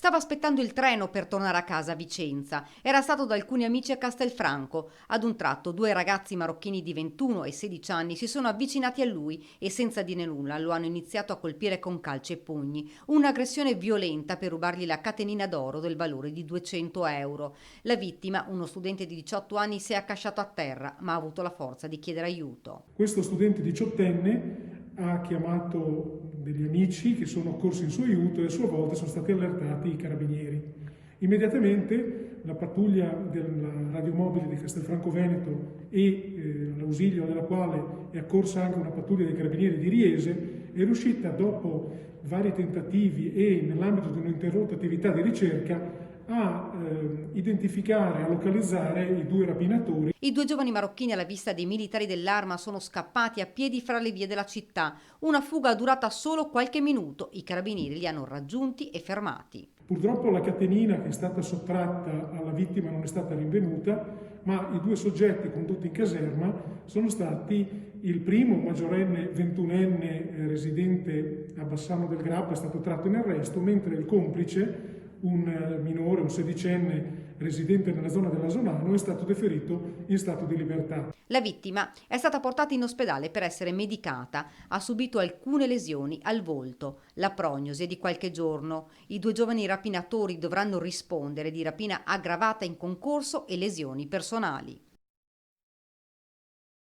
Stava aspettando il treno per tornare a casa a Vicenza. Era stato da alcuni amici a Castelfranco. Ad un tratto, due ragazzi marocchini di 21 e 16 anni si sono avvicinati a lui e senza dire nulla lo hanno iniziato a colpire con calci e pugni. Un'aggressione violenta per rubargli la catenina d'oro del valore di 200 euro. La vittima, uno studente di 18 anni, si è accasciato a terra, ma ha avuto la forza di chiedere aiuto. Questo studente diciottenne ha chiamato degli amici che sono corsi in suo aiuto e a sua volta sono stati allertati i carabinieri. Immediatamente la pattuglia della radiomobile di Castelfranco Veneto e l'ausilio della quale è accorsa anche una pattuglia dei carabinieri di Riese è riuscita, dopo vari tentativi e nell'ambito di un'interrotta attività di ricerca, a identificare, a localizzare i due rapinatori. I due giovani marocchini, alla vista dei militari dell'Arma, sono scappati a piedi fra le vie della città. Una fuga durata solo qualche minuto. I carabinieri li hanno raggiunti e fermati. Purtroppo la catenina che è stata sottratta alla vittima non è stata rinvenuta, ma i due soggetti condotti in caserma sono stati il primo, maggiorenne 21enne residente a Bassano del Grappa, è stato tratto in arresto, mentre il complice, un minore, un sedicenne residente nella zona dell'Asolano, è stato deferito in stato di libertà. La vittima è stata portata in ospedale per essere medicata. Ha subito alcune lesioni al volto. La prognosi è di qualche giorno. I due giovani rapinatori dovranno rispondere di rapina aggravata in concorso e lesioni personali.